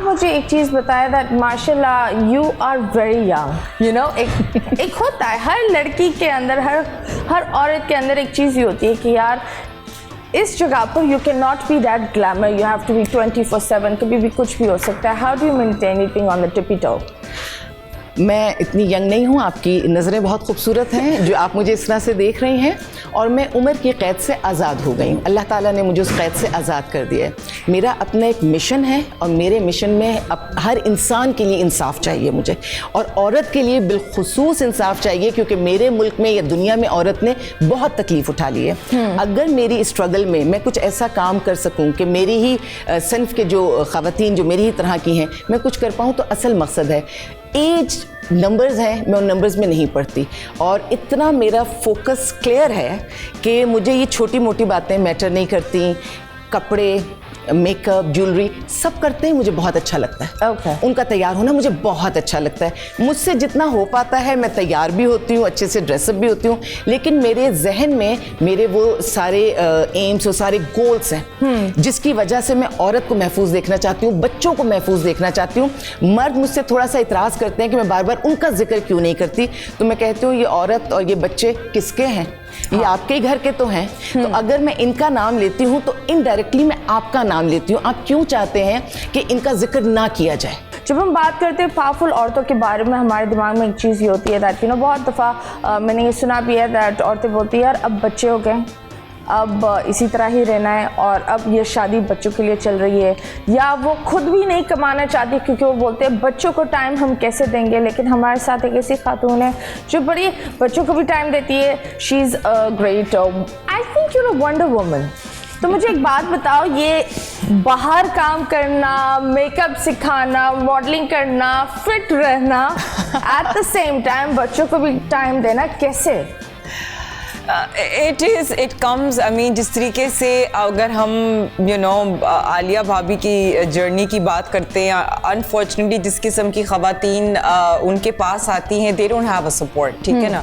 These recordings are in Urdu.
مجھے ایک چیز بتائیں that ماشاءاللہ you are very young, you know, ایک ہوتا ہے ہر لڑکی کے اندر, ہر عورت کے اندر ایک چیز یہ ہوتی ہے کہ یار اس جگہ پر you cannot be that glamour, you have to be 24/7, کبھی بھی کچھ بھی ہو سکتا ہے. How do you maintain it being on the tippy toe? میں اتنی ینگ نہیں ہوں, آپ کی نظریں بہت خوبصورت ہیں جو آپ مجھے اس طرح سے دیکھ رہی ہیں, اور میں عمر کی قید سے آزاد ہو گئی ہوں. اللہ تعالیٰ نے مجھے اس قید سے آزاد کر دیا ہے. میرا اپنا ایک مشن ہے, اور میرے مشن میں ہر انسان کے لیے انصاف چاہیے مجھے, اور عورت کے لیے بالخصوص انصاف چاہیے, کیونکہ میرے ملک میں یا دنیا میں عورت نے بہت تکلیف اٹھا لی ہے. اگر میری اسٹرگل میں کچھ ایسا کام کر سکوں کہ میری ہی صنف کے جو خواتین جو میری ہی طرح کی ہیں میں کچھ کر پاؤں, تو اصل مقصد ہے. ایج نمبرز ہیں, میں ان نمبرز میں نہیں پڑھتی, اور اتنا میرا فوکس کلیئر ہے کہ مجھے یہ چھوٹی موٹی باتیں میٹر نہیں کرتی. کپڑے, میک اپ, جیولری سب کرتے ہیں, مجھے بہت اچھا لگتا ہے. ان کا تیار ہونا مجھے بہت اچھا لگتا ہے. مجھ سے جتنا ہو پاتا ہے میں تیار بھی ہوتی ہوں, اچھے سے ڈریس اپ بھی ہوتی ہوں, لیکن میرے ذہن میں میرے وہ سارے ایمس اور سارے گولس ہیں جس کی وجہ سے میں عورت کو محفوظ دیکھنا چاہتی ہوں, بچوں کو محفوظ دیکھنا چاہتی ہوں. مرد مجھ سے تھوڑا سا اعتراض کرتے ہیں کہ میں بار بار ان کا ذکر کیوں نہیں کرتی, تو میں کہتی ہوں یہ عورت اور یہ بچے کس کے ہیں, یہ آپ کے گھر کے تو ہیں. تو اگر میں ان کا نام لیتی ہوں تو انڈائریکٹلی میں آپ کا نام لیتی ہوں. آپ کیوں چاہتے ہیں کہ ان کا ذکر نہ کیا جائے؟ جب ہم بات کرتے ہیں پاورفل عورتوں کے بارے میں, ہمارے دماغ میں ایک چیز یہ ہوتی ہے دیٹ یو نو, بہت دفعہ میں نے یہ سنا بھی ہے دیٹ عورتیں بولتی ہیں یار اب بچے ہو گئے, اب اسی طرح ہی رہنا ہے, اور اب یہ شادی بچوں کے لیے چل رہی ہے, یا وہ خود بھی نہیں کمانا چاہتی کیونکہ وہ بولتے ہیں بچوں کو ٹائم ہم کیسے دیں گے. لیکن ہمارے ساتھ ایک ایسی خاتون ہے جو بڑی بچوں کو بھی ٹائم دیتی ہے. She is great, I think you know Wonder Woman. تو مجھے ایک بات بتاؤ, یہ باہر کام کرنا, میک اپ سکھانا, ماڈلنگ کرنا, فٹ رہنا, ایٹ دا سیم ٹائم بچوں کو بھی ٹائم دینا, کیسے؟ اٹ کمز, آئی مین جس طریقے سے اگر ہم یو نو عالیہ بھابھی کی جرنی کی بات کرتے ہیں, انفارچونیٹلی جس قسم کی خواتین ان کے پاس آتی ہیں they don't have a support, ٹھیک ہے نا.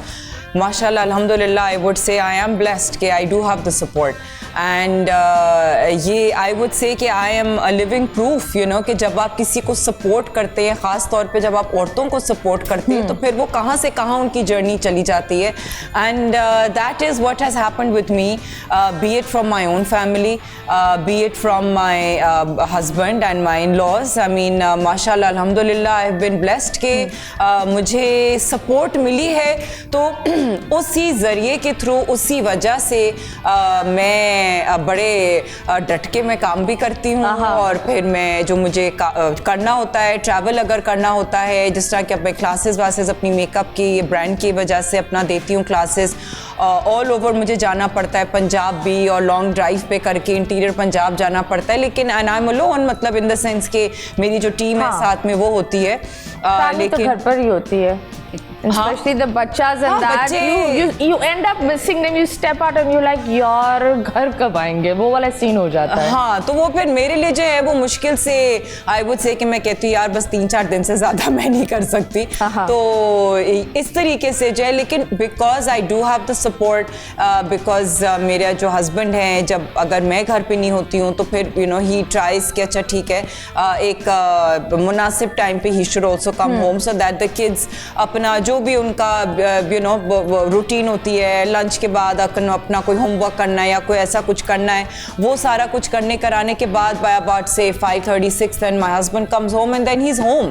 ماشاء اللہ الحمد للہ آئی ووڈ سے آئی ایم بلیسڈ کہ I do have the support, and یہ آئی ووڈ سے کہ I am a living proof you know کہ جب آپ کسی کو سپورٹ کرتے ہیں, خاص طور پہ جب آپ عورتوں کو سپورٹ کرتے ہیں, تو پھر وہ کہاں سے کہاں ان کی جرنی چلی جاتی ہے. And that is what has happened with me, be it from my own family, be it from my husband and my in laws. I mean ماشاء اللہ الحمد للہ آئی ہیو بین بلیسڈ کہ مجھے سپورٹ ملی ہے, تو اسی ذریعے کے تھرو, اسی وجہ سے میں بڑے ڈٹ کے میں کام بھی کرتی ہوں. اور پھر میں جو مجھے کرنا ہوتا ہے, ٹریول اگر کرنا ہوتا ہے, جس طرح کہ میں کلاسز اپنی میک اپ کی برانڈ کی وجہ سے اپنا دیتی ہوں کلاسز, آل اوور مجھے جانا پڑتا ہے, پنجاب بھی, اور لانگ ڈرائیو پہ کر کے انٹیریئر پنجاب جانا پڑتا ہے. لیکن اینڈ آئی ایم الون, مطلب ان دا سینس کہ میری جو ٹیم ہے ساتھ میں وہ ہوتی ہے, لیکن گھر پر ہی ہوتی ہے. Especially the bachas and that you end up missing them, you step out and you're like یار گھر کب آئیں گے, وہ والا سین ہو جاتا ہے. ہاں, تو وہ پھر میرے لیے جو ہے وہ مشکل سے I would say کہ میں کہتی ہوں یار بس 3-4 دن سے زیادہ میں نہیں کر سکتی, تو اس طریقے سے جو ہے. لیکن because I do have the support, because میرا جو ہسبینڈ ہے, جب اگر میں گھر پہ نہیں ہوتی ہوں تو پھر یو نو ہی ٹرائز کہ اچھا ٹھیک ہے ایک مناسب ٹائم پہ he should also come home, so that the kids اپنا جو بھی ان کا یو نو روٹین ہوتی ہے, لنچ کے بعد اپنا کوئی ہوم ورک کرنا ہے یا کوئی ایسا کچھ کرنا ہے, وہ سارا کچھ کرنے کرانے کے بعد بائی اباؤٹ سے 5:36 then my husband comes home and then he's home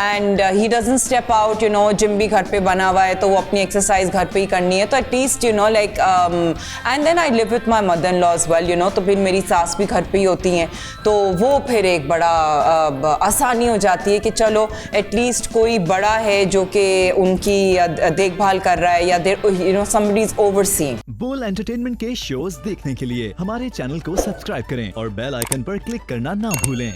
and he doesn't step out, you know, gym بھی گھر پہ بنا ہوا ہے تو وہ اپنی ایکسرسائز گھر پہ ہی کرنی ہے, تو at least you know like and then I live with my mother-in-law as well, you know, تو پھر میری ساس بھی گھر پہ ہی ہوتی ہیں, تو وہ پھر ایک بڑا آسانی ہو جاتی ہے کہ چلو ایٹ لیسٹ کوئی بڑا ہے جو کہ ان کی دیکھ بھال کر رہا ہے, یا you know somebody is overseeing. بول انٹرٹینمنٹ کے شوز دیکھنے کے لیے ہمارے چینل کو سبسکرائب کریں اور بیل آئیکن پر کلک کرنا نہ بھولیں.